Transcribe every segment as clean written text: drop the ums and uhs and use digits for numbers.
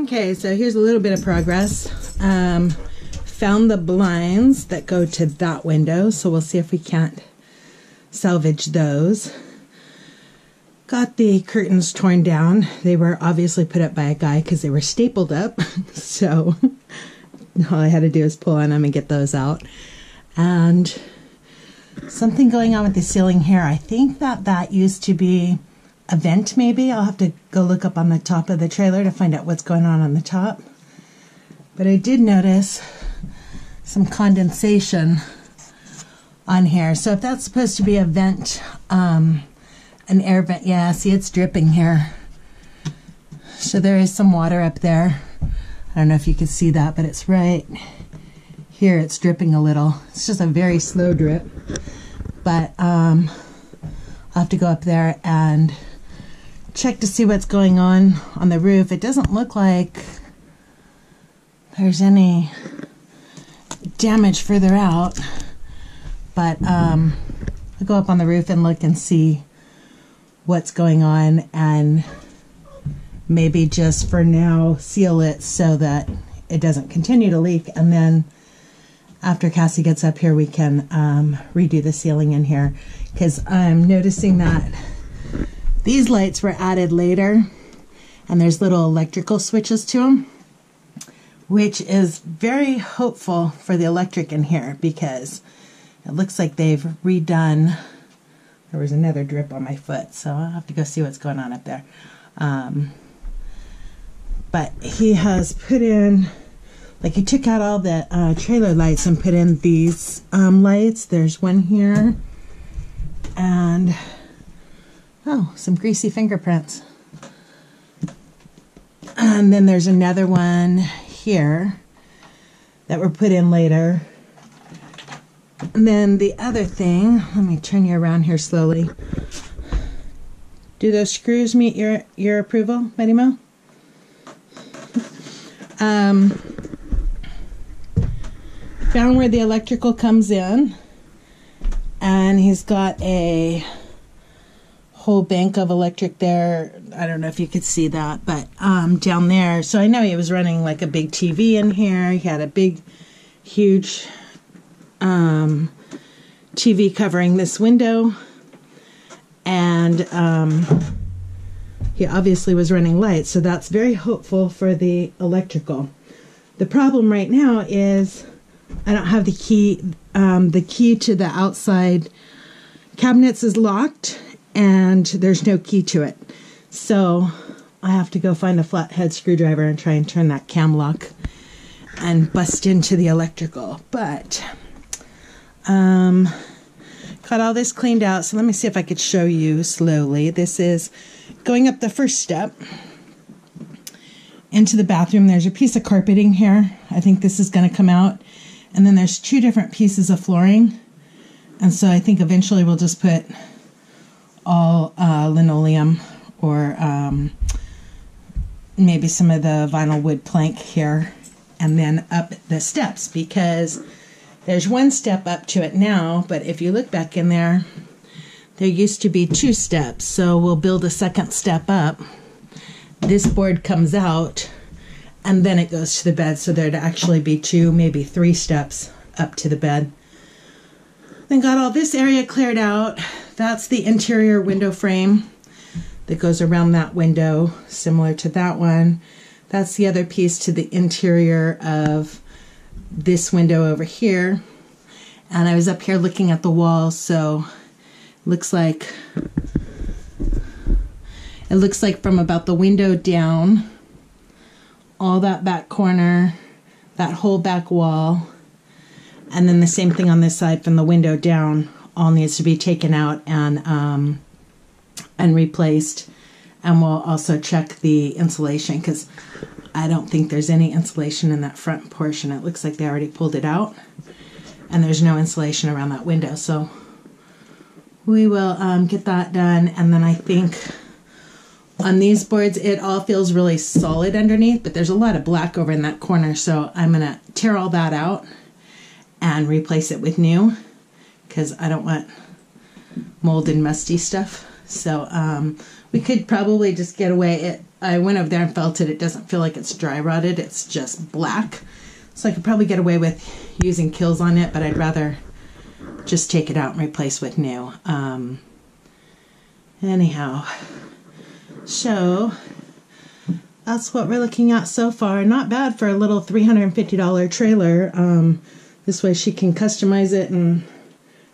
Okay, so here's a little bit of progress. Found the blinds that go to that window, so we'll see if we can't salvage those. Got the curtains torn down. They were obviously put up by a guy because they were stapled up. So all I had to do is pull on them and get those out. And something going on with the ceiling here. I think that used to be a vent maybe. I'll have to go look up on the top of the trailer to find out what's going on the top. But I did notice some condensation on here. So if that's supposed to be a vent, an air vent, yeah, see it's dripping here. So there is some water up there. I don't know if you can see that, but it's right here. It's dripping a little. It's just a very slow drip. But I'll have to go up there and check to see what's going on the roof. It doesn't look like there's any damage further out, but I'll go up on the roof and look and see what's going on, and maybe just for now seal it so that it doesn't continue to leak, and then after Kassi gets up here we can redo the ceiling in here, because I'm noticing that these lights were added later and there's little electrical switches to them, which is very hopeful for the electric in here, because it looks like they've redone. There was another drip on my foot, so I'll have to go see what's going on up there. But he has put in, like he took out all the trailer lights and put in these lights. There's one here, and oh, some greasy fingerprints. And then there's another one here that were put in later. And then the other thing, let me turn you around here slowly. Do those screws meet your approval, Betty Mo? Found where the electrical comes in, and he's got a whole bank of electric there. I don't know if you could see that, but down there. So I know he was running like a big TV in here. He had a big, huge TV covering this window, and he obviously was running lights, so that's very hopeful for the electrical. The problem right now is I don't have the key. The key to the outside cabinets is locked, and there's no key to it, so I have to go find a flathead screwdriver and try and turn that cam lock and bust into the electrical. But got all this cleaned out, so let me see if I could show you slowly. This is going up the first step into the bathroom. There's a piece of carpeting here. I think this is going to come out, and then there's two different pieces of flooring, and so I think eventually we'll just put all linoleum, or maybe some of the vinyl wood plank here, and then up the steps, because there's one step up to it now, but if you look back in there, there used to be two steps, so we'll build a second step up. This board comes out, and then it goes to the bed, so there'd actually be two, maybe three steps up to the bed. Then got all this area cleared out. That's the interior window frame that goes around that window, similar to that one. That's the other piece to the interior of this window over here. And I was up here looking at the wall, so it looks like from about the window down, all that back corner, that whole back wall, and then the same thing on this side from the window down, all needs to be taken out and replaced. And we'll also check the insulation, because I don't think there's any insulation in that front portion. It looks like they already pulled it out, and there's no insulation around that window. So we will get that done. And then I think on these boards, it all feels really solid underneath, but there's a lot of black over in that corner. So I'm going to tear all that out and replace it with new, because I don't want mold and musty stuff. So We could probably just get away. I went over there and felt it. It doesn't feel like it's dry rotted. It's just black. So I could probably get away with using Kills on it, but I'd rather just take it out and replace with new. Anyhow, so that's what we're looking at so far. Not bad for a little $350 trailer. This way she can customize it and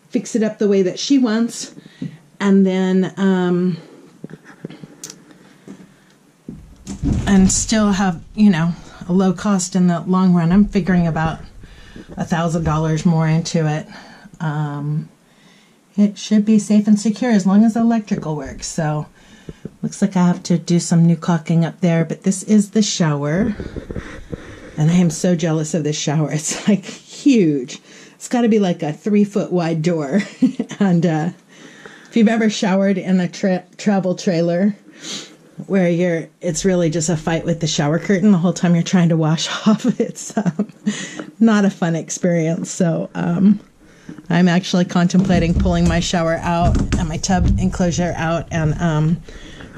fix it up the way that she wants. And then, and still have, you know, a low cost in the long run. I'm figuring about $1,000 more into it. It should be safe and secure as long as the electrical works. So looks like I have to do some new caulking up there, but this is the shower. And I am so jealous of this shower. It's like huge. It's got to be like a 3-foot wide door. And if you've ever showered in a travel trailer where it's really just a fight with the shower curtain the whole time you're trying to wash off, it's not a fun experience. So I'm actually contemplating pulling my shower out and my tub enclosure out and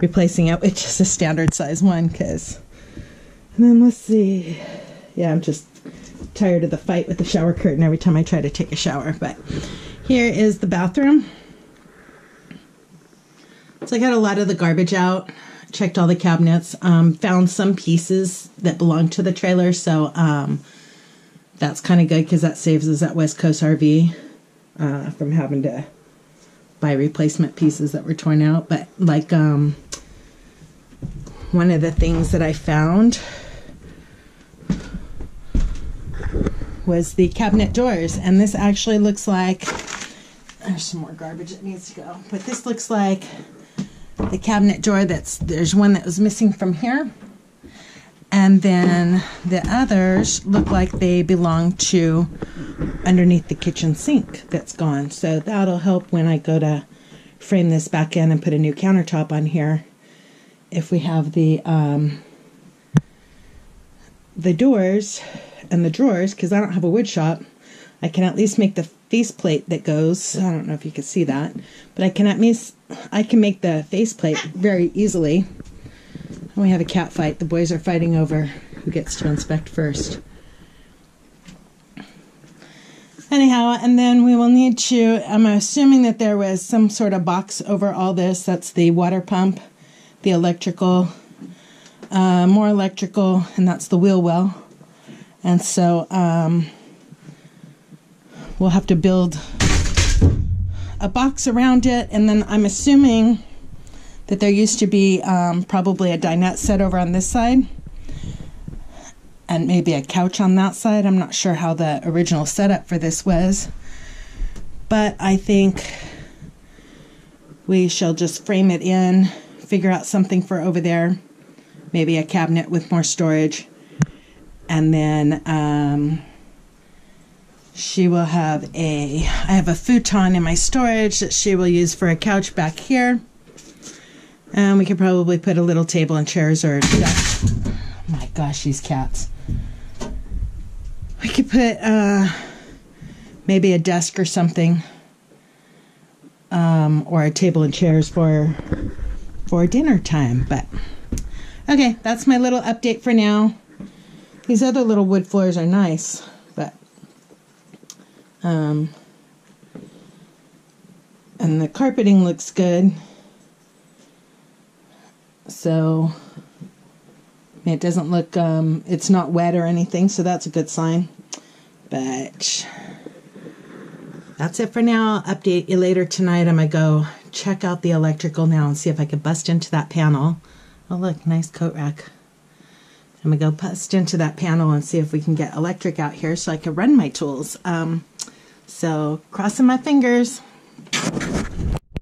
replacing it with just a standard size one. And then let's see. Yeah, I'm just tired of the fight with the shower curtain every time I try to take a shower. But here is the bathroom. So I got a lot of the garbage out, checked all the cabinets, found some pieces that belong to the trailer. So that's kind of good because that saves us at West Coast RV from having to buy replacement pieces that were torn out. But like one of the things that I found was the cabinet doors, and this actually looks like, there's some more garbage that needs to go, but this looks like the cabinet door there's one that was missing from here, and then the others look like they belong to underneath the kitchen sink that's gone. So that'll help when I go to frame this back in and put a new countertop on here. If we have the doors and the drawers, because I don't have a wood shop, I can at least make the faceplate that goes. I don't know if you can see that, but I can make the faceplate very easily. And we have a cat fight. The boys are fighting over who gets to inspect first. Anyhow, and then we will need to, I'm assuming that there was some sort of box over all this. That's the water pump, the electrical, more electrical, and that's the wheel well. And so we'll have to build a box around it, and then I'm assuming that there used to be probably a dinette set over on this side and maybe a couch on that side. I'm not sure how the original setup for this was, but I think we shall just frame it in, figure out something for over there, maybe a cabinet with more storage, and then she will have I have a futon in my storage that she will use for a couch back here. And we could probably put a little table and chairs or desk. Oh my gosh, these cats. We could put maybe a desk or something, or a table and chairs for dinner time. But okay, that's my little update for now. These other little wood floors are nice, but and the carpeting looks good. So it doesn't look, it's not wet or anything, so that's a good sign. But that's it for now. I'll update you later tonight. I'm going to go check out the electrical now and see if I can bust into that panel. Oh look, nice coat rack. I'm going to go bust into that panel and see if we can get electric out here so I can run my tools. So crossing my fingers.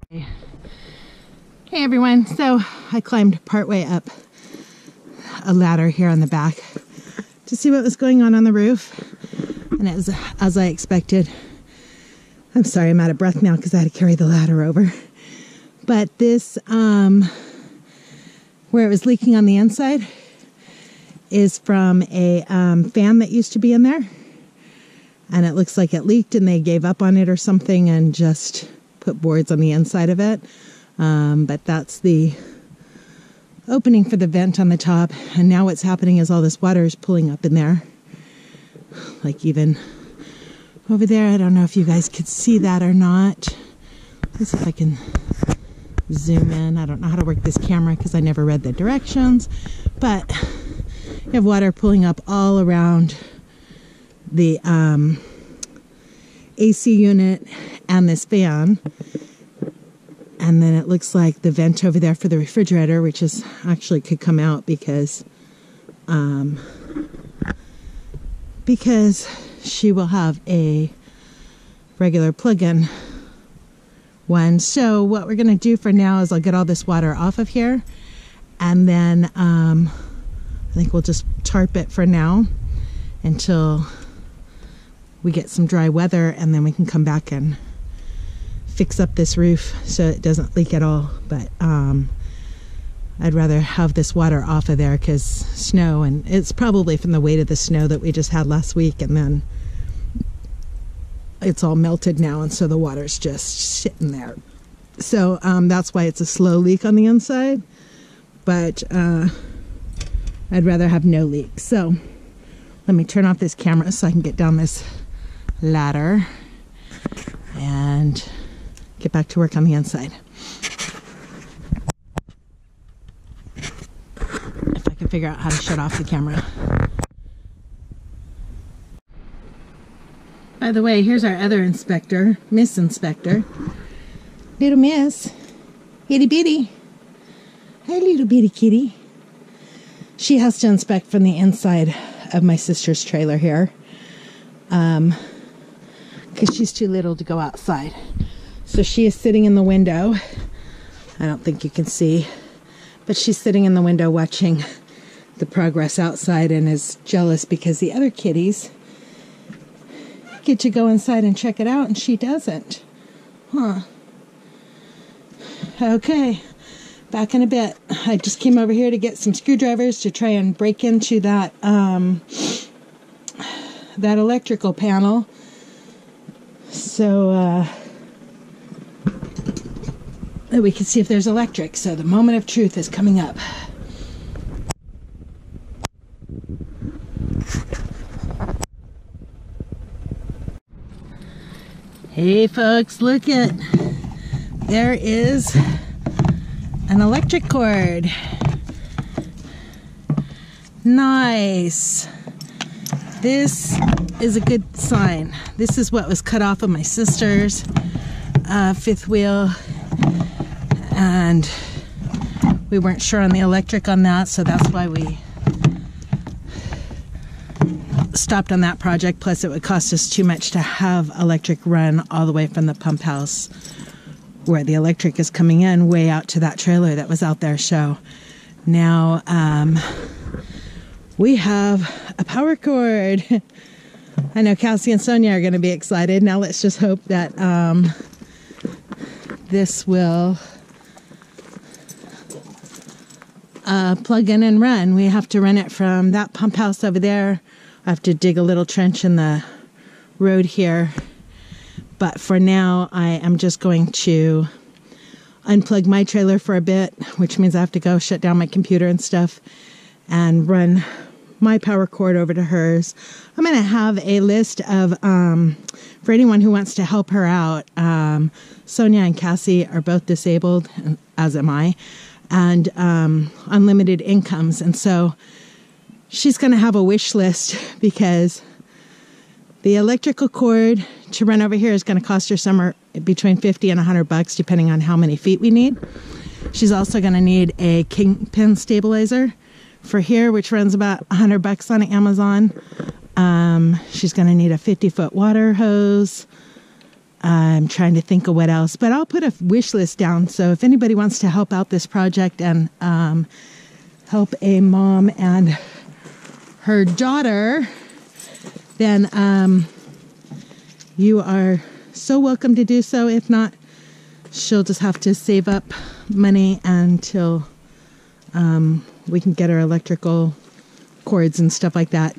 Hey everyone, so I climbed partway up a ladder here on the back to see what was going on the roof, and it was as I expected. I'm sorry, I'm out of breath now because I had to carry the ladder over. But this, where it was leaking on the inside, is from a fan that used to be in there, and it looks like it leaked and they gave up on it or something and just put boards on the inside of it. But that's the opening for the vent on the top, and now what's happening is all this water is pulling up in there, like even over there. I don't know if you guys could see that or not. Let's see if I can zoom in. I don't know how to work this camera because I never read the directions, but you have water pulling up all around the AC unit and this fan. And then it looks like the vent over there for the refrigerator, which is actually could come out because she will have a regular plug-in one. So what we're going to do for now is I'll get all this water off of here, and then I think we'll just tarp it for now until we get some dry weather, and then we can come back and fix up this roof so it doesn't leak at all. But I'd rather have this water off of there because snow, and it's probably from the weight of the snow that we just had last week, and then it's all melted now, and so the water's just sitting there. So that's why it's a slow leak on the inside, but I'd rather have no leak. So let me turn off this camera so I can get down this ladder and get back to work on the inside. If I can figure out how to shut off the camera. By the way, here's our other inspector, Miss Inspector. Little Miss. Itty bitty. Hi, little bitty kitty. She has to inspect from the inside of my sister's trailer here. Because she's too little to go outside. So she is sitting in the window. I don't think you can see, but she's sitting in the window watching the progress outside and is jealous because the other kitties get to go inside and check it out and she doesn't. Huh. Okay, back in a bit. I just came over here to get some screwdrivers to try and break into that that electrical panel. So that we can see if there's electric. So the moment of truth is coming up. Hey folks, look it. There is an electric cord. Nice. This is a good sign. This is what was cut off of my sister's fifth wheel, and we weren't sure on the electric on that, so that's why we stopped on that project. Plus it would cost us too much to have electric run all the way from the pump house where the electric is coming in way out to that trailer that was out there. So now we have a power cord. I know Kassi and Sonya are going to be excited. Now let's just hope that this will plug in and run. We have to run it from that pump house over there. I have to dig a little trench in the road here. But for now, I am just going to unplug my trailer for a bit, which means I have to go shut down my computer and stuff and run my power cord over to hers. I'm going to have a list of, for anyone who wants to help her out. Sonya and Kassi are both disabled, as am I, and unlimited incomes. And so she's going to have a wish list because the electrical cord to run over here is going to cost her somewhere between $50 and $100, depending on how many feet we need. She's also going to need a kingpin stabilizer for here, which runs about $100 on Amazon. She's going to need a 50-foot water hose. I'm trying to think of what else, but I'll put a wish list down. So if anybody wants to help out this project and help a mom and her daughter, then you are so welcome to do so. If not, she'll just have to save up money until we can get her electrical cords and stuff like that.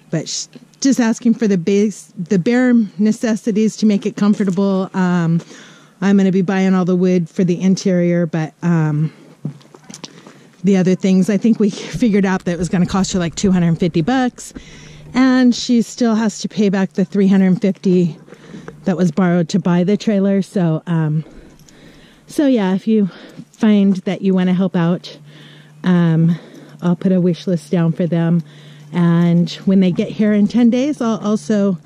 But just asking for the bare necessities to make it comfortable. I'm going to be buying all the wood for the interior, but the other things. I think we figured out that it was going to cost her like $250, and she still has to pay back the $350 that was borrowed to buy the trailer. So yeah, if you find that you want to help out, I'll put a wish list down for them. And when they get here in 10 days, I'll also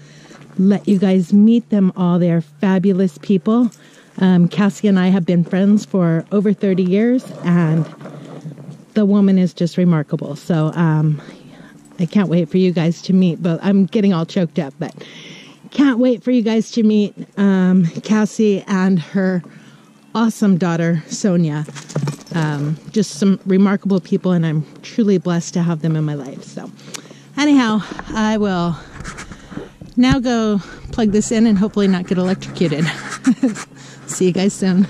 let you guys meet them all. They're fabulous people. Kassi and I have been friends for over 30 years, and the woman is just remarkable. So I can't wait for you guys to meet. But I'm getting all choked up, but can't wait for you guys to meet Kassi and her awesome daughter, Sonya. Just some remarkable people, and I'm truly blessed to have them in my life. So anyhow, I will now go plug this in and hopefully not get electrocuted. See you guys soon.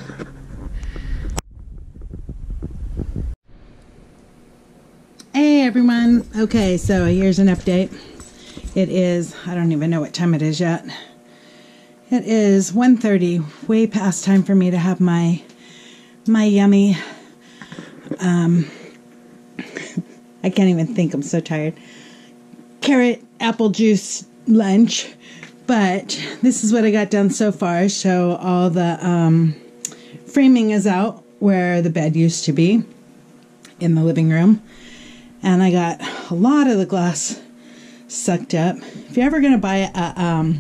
Hey everyone. Okay, so here's an update. It is, I don't even know what time it is yet. It is 1:30, way past time for me to have my yummy, I can't even think, I'm so tired, carrot apple juice lunch. But this is what I got done so far. So all the framing is out where the bed used to be in the living room. And I got a lot of the glass sucked up. If you're ever going to buy a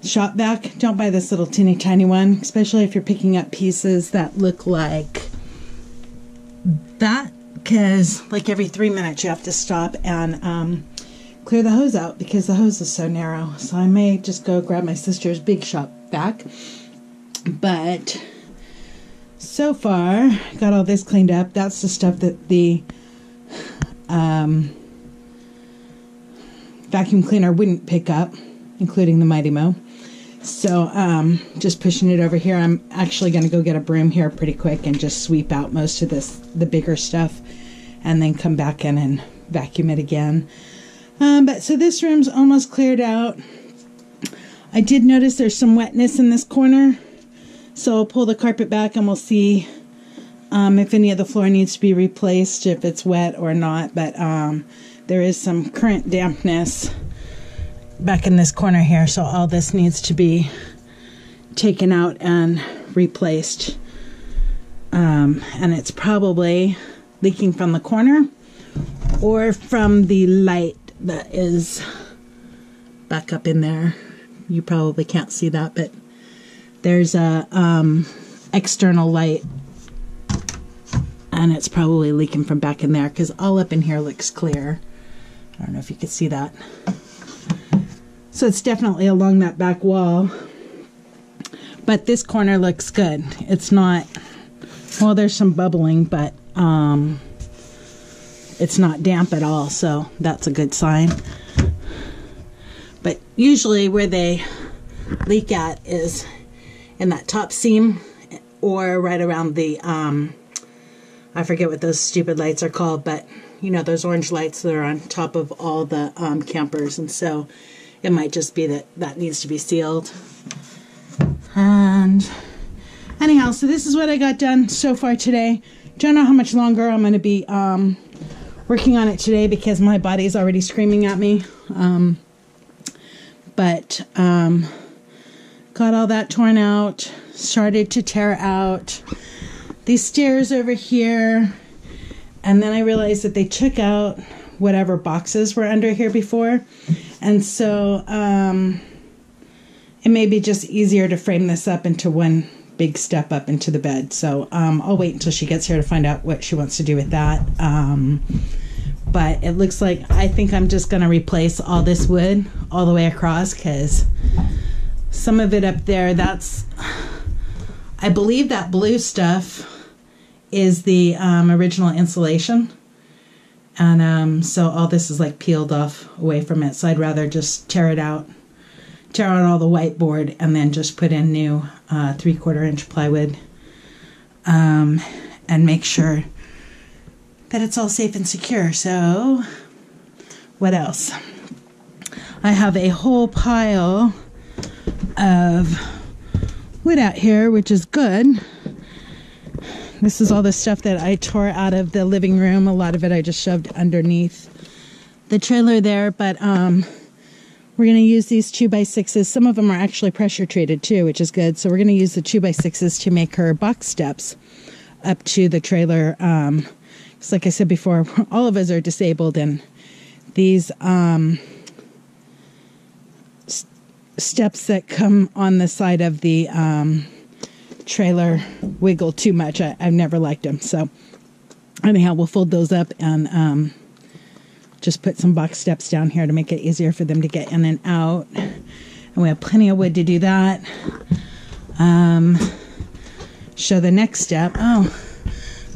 shop vac, don't buy this little teeny tiny one, especially if you're picking up pieces that look like that, because like every 3 minutes you have to stop and clear the hose out because the hose is so narrow. So I may just go grab my sister's big shop vac. But so far, got all this cleaned up. That's the stuff that the vacuum cleaner wouldn't pick up, including the Mighty Mo. So just pushing it over here. I'm actually going to go get a broom here pretty quick and just sweep out most of the bigger stuff, and then come back in and vacuum it again. But so this room's almost cleared out. I did notice there's some wetness in this corner, so I'll pull the carpet back and we'll see if any of the floor needs to be replaced, if it's wet or not. But there is some current dampness back in this corner here, so all this needs to be taken out and replaced. And it's probably leaking from the corner or from the light that is back up in there. You probably can't see that, but there's a external light, and it's probably leaking from back in there, because all up in here looks clear. I don't know if you could see that. So it's definitely along that back wall, but this corner looks good. It's not, well, there's some bubbling, but it's not damp at all, so that's a good sign. But usually where they leak at is in that top seam, or right around the I forget what those stupid lights are called, but you know, those orange lights that are on top of all the campers. And so it might just be that needs to be sealed. And anyhow, so this is what I got done so far today. Don't know how much longer I'm going to be working on it today, because my body's already screaming at me. But got all that torn out, started to tear out these stairs over here, and then I realized that they took out whatever boxes were under here before, and so it may be just easier to frame this up into one big step up into the bed. So I'll wait until she gets here to find out what she wants to do with that. But it looks like, I think I'm just going to replace all this wood all the way across, because some of it up there, that's, I believe that blue stuff is the original insulation. And so all this is like peeled off away from it. So I'd rather just tear out all the whiteboard and then just put in new 3/4 inch plywood, and make sure that it's all safe and secure. So what else? I have a whole pile of wood out here, which is good. This is all the stuff that I tore out of the living room. A lot of it I just shoved underneath the trailer there, but we're going to use these 2x6s. Some of them are actually pressure treated too, which is good. So we're going to use the 2x6s to make her box steps up to the trailer. Because like I said before, all of us are disabled, and these steps that come on the side of the trailer wiggle too much. I've never liked them. So anyhow, we'll fold those up and just put some box steps down here to make it easier for them to get in and out. And we have plenty of wood to do that. Show the next step. Oh,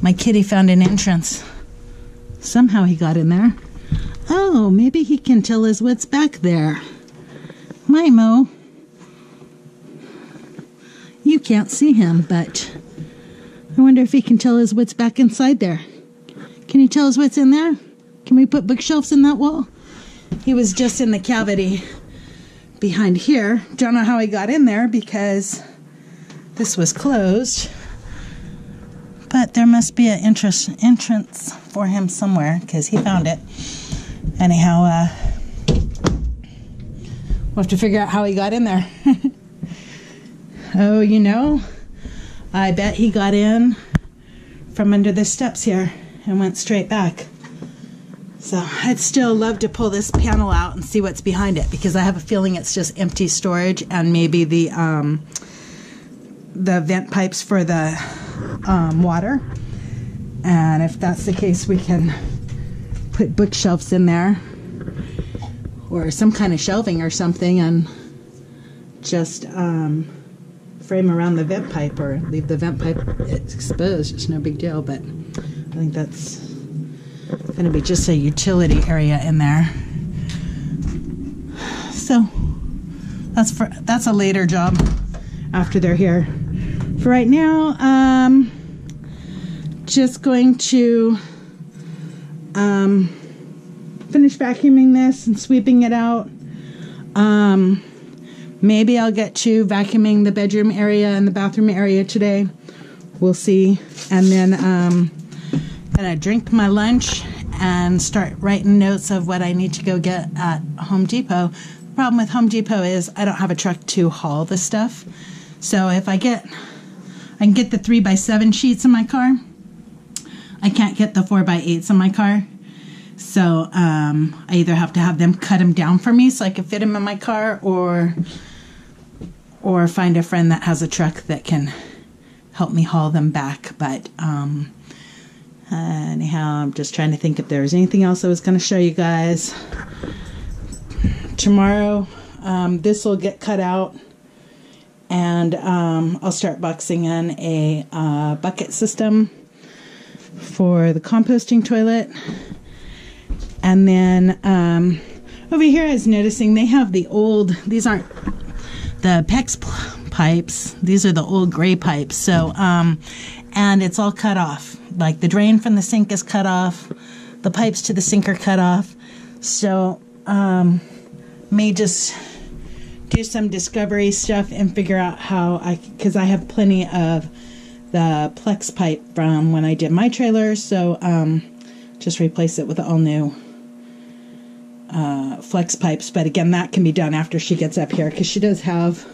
my kitty found an entrance. Somehow he got in there. Oh, maybe he can tell us what's back there. Mimo. You can't see him, but I wonder if he can tell us what's back inside there. Can you tell us what's in there? Can we put bookshelves in that wall? He was just in the cavity behind here. Don't know how he got in there because this was closed. But there must be an entrance for him somewhere because he found it. Anyhow, we'll have to figure out how he got in there. Oh, you know, I bet he got in from under the steps here and went straight back. So I'd still love to pull this panel out and see what's behind it, because I have a feeling it's just empty storage and maybe the vent pipes for the water. And if that's the case, we can put bookshelves in there or some kind of shelving or something and just frame around the vent pipe or leave the vent pipe exposed. It's no big deal, but I think that's going to be just a utility area in there. So that's a later job after they're here. For right now, just going to finish vacuuming this and sweeping it out. Maybe I'll get to vacuuming the bedroom area and the bathroom area today. We'll see. And then gonna drink my lunch and start writing notes of what I need to go get at Home Depot. The problem with Home Depot is I don't have a truck to haul the stuff. So if I can get the 3x7 sheets in my car, I can't get the 4x8s in my car. So I either have to have them cut them down for me so I can fit them in my car, or find a friend that has a truck that can help me haul them back. But anyhow, I'm just trying to think if there was anything else I was going to show you guys. Tomorrow, this will get cut out, and I'll start boxing in a bucket system for the composting toilet. And then over here I was noticing they have the old, these aren't the PEX pipes, these are the old gray pipes. So, and it's all cut off. Like the drain from the sink is cut off, the pipes to the sink are cut off. So, may just do some discovery stuff and figure out how because I have plenty of the Plex pipe from when I did my trailer. So, just replace it with all new flex pipes. But again, that can be done after she gets up here, because she does have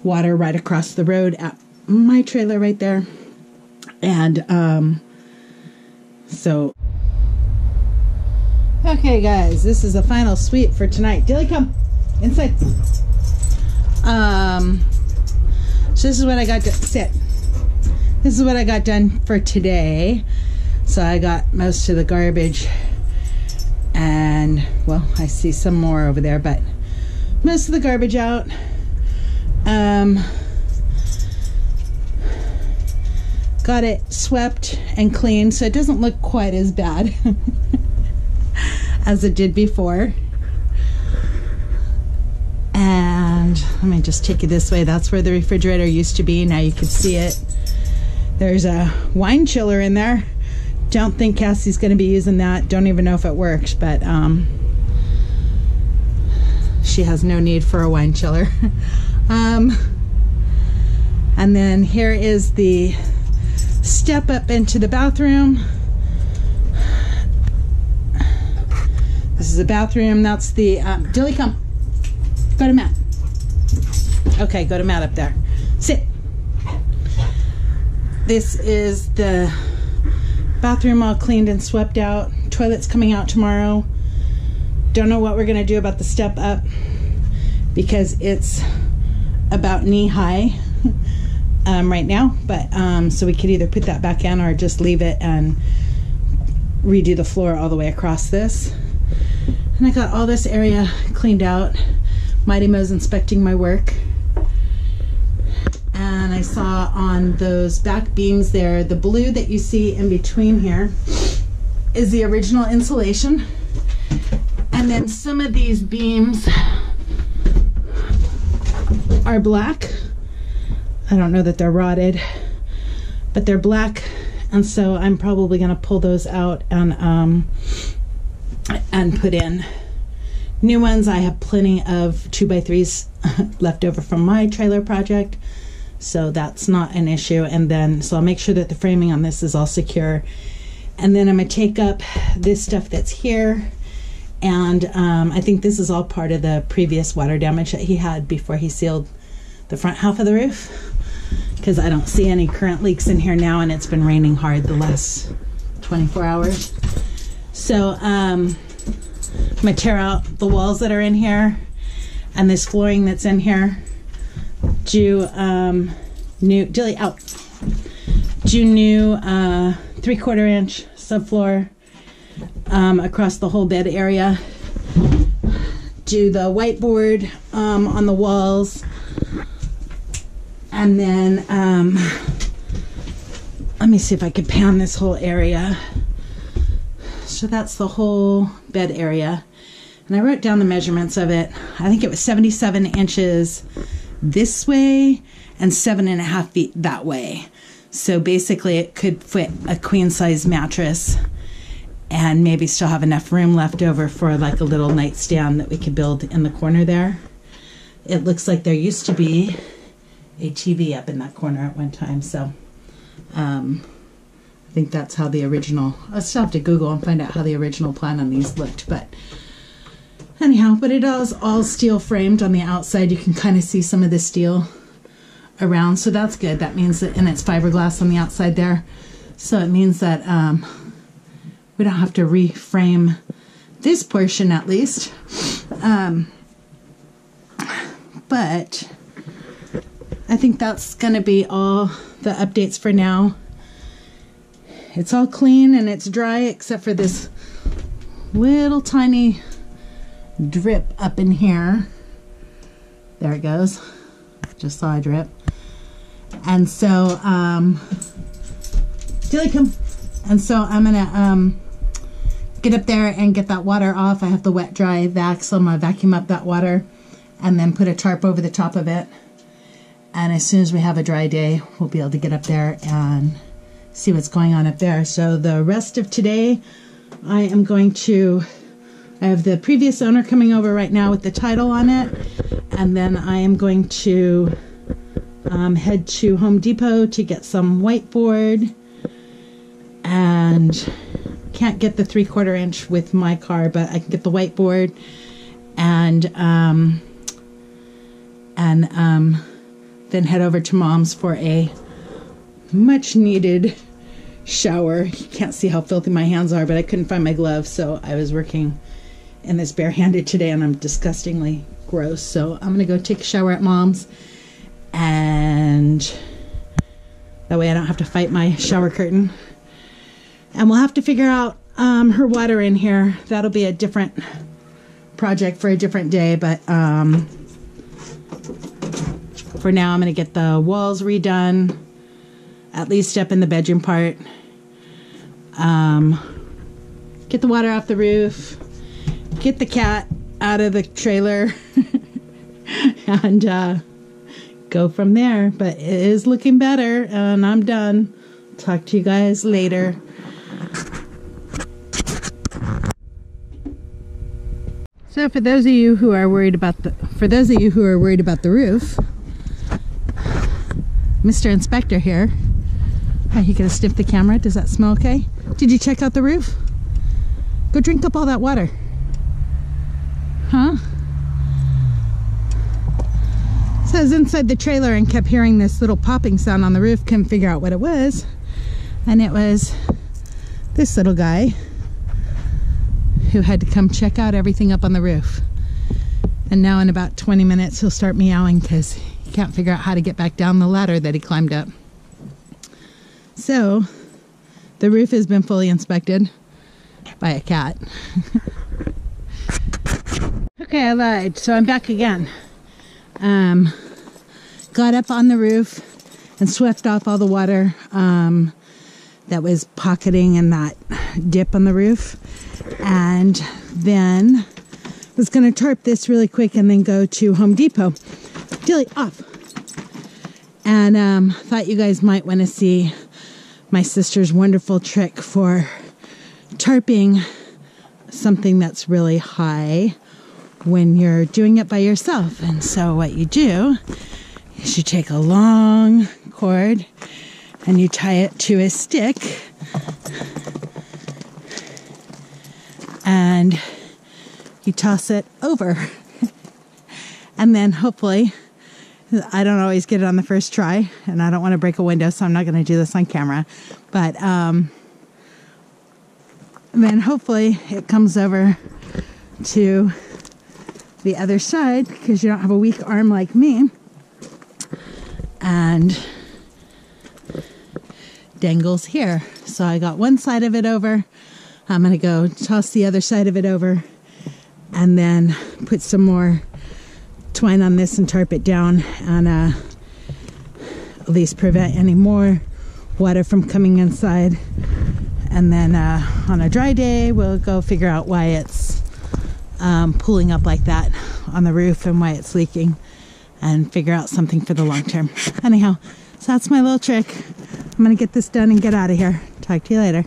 water right across the road at my trailer right there. And so okay guys, this is the final sweep for tonight. Dilly, come inside. So this is what I got to sit. This is what I got done for today. So I got most of the garbage, and well, I see some more over there, but most of the garbage out. Got it swept and cleaned, so it doesn't look quite as bad as it did before. And let me just take you this way. That's where the refrigerator used to be. Now you can see it. There's a wine chiller in there. Don't think Cassie's going to be using that. Don't even know if it works, but she has no need for a wine chiller. And then here is the step up into the bathroom. This is the bathroom. That's the Dilly, come. Go to Matt. Okay, go to Matt up there. Sit. This is the bathroom, all cleaned and swept out. Toilet's coming out tomorrow. Don't know what we're gonna do about the step up because it's about knee high right now, but so we could either put that back in or just leave it and redo the floor all the way across this. And I got all this area cleaned out. Mighty Mo's inspecting my work. And I saw on those back beams there, the blue that you see in between here is the original insulation. And then some of these beams are black. I don't know that they're rotted, but they're black. And so I'm probably gonna pull those out and put in new ones. I have plenty of 2x3s left over from my trailer project, so that's not an issue. And then, so I'll make sure that the framing on this is all secure. And then I'm gonna take up this stuff that's here. And I think this is all part of the previous water damage that he had before he sealed the front half of the roof, because I don't see any current leaks in here now, and it's been raining hard the last 24 hours. So I'm gonna tear out the walls that are in here and this flooring that's in here. Do new, Dilly, out. Do new 3/4 inch subfloor across the whole bed area. Do the whiteboard on the walls. And then let me see if I could pan this whole area. So that's the whole bed area. And I wrote down the measurements of it. I think it was 77 inches this way and 7.5 feet that way. So basically it could fit a queen size mattress and maybe still have enough room left over for like a little nightstand that we could build in the corner there. It looks like there used to be a TV up in that corner at one time, so I think that's how the original, I'll still have to Google and find out how the original plan on these looked, but anyhow, but it is all steel framed on the outside. You can kind of see some of the steel around, so that's good. That means that, and it's fiberglass on the outside there, so it means that we don't have to reframe this portion at least. But I think that's going to be all the updates for now. It's all clean and it's dry except for this little tiny drip up in here. There it goes. Just saw a drip. And so, Dilly, come. And so I'm gonna get up there and get that water off. I have the wet dry vac, so I'm gonna vacuum up that water and then put a tarp over the top of it. And as soon as we have a dry day, we'll be able to get up there and see what's going on up there. So the rest of today, I am going to, I have the previous owner coming over right now with the title on it. And then I am going to head to Home Depot to get some whiteboard. And can't get the 3/4 inch with my car, but I can get the whiteboard and then head over to Mom's for a much needed shower. You can't see how filthy my hands are, but I couldn't find my gloves, so I was working in this barehanded today and I'm disgustingly gross. So I'm gonna go take a shower at Mom's, and that way I don't have to fight my shower curtain. And we'll have to figure out her water in here. That'll be a different project for a different day, but for now I'm going to get the walls redone, at least up in the bedroom part. Get the water off the roof, get the cat out of the trailer, and go from there. But it is looking better, and I'm done. Talk to you guys later. So for those of you who are worried about the roof, Mr. Inspector here Are you gonna sniff the camera? Does that smell okay? Did you check out the roof? Go drink up all that water. Huh? So I was inside the trailer and kept hearing this little popping sound on the roof. Couldn't figure out what it was. And it was this little guy who had to come check out everything up on the roof. And now in about 20 minutes he'll start meowing because he can't figure out how to get back down the ladder that he climbed up. So the roof has been fully inspected by a cat. Okay, I lied. So I'm back again. Got up on the roof and swept off all the water that was pocketing in that dip on the roof. And then was going to tarp this really quick and then go to Home Depot. Dilly, off! And thought you guys might want to see my sister's wonderful trick for tarping something that's really high when you're doing it by yourself. And so what you do is you take a long cord and you tie it to a stick and you toss it over. And then hopefully, I don't always get it on the first try, and I don't want to break a window, so I'm not going to do this on camera. But then hopefully it comes over to the other side, because you don't have a weak arm like me, and dangles here. So I got one side of it over. I'm going to go toss the other side of it over and then put some more twine on this and tarp it down, and at least prevent any more water from coming inside. And then on a dry day we'll go figure out why it's pulling up like that on the roof and why it's leaking, and figure out something for the long term. Anyhow, so that's my little trick. I'm gonna get this done and get out of here. Talk to you later.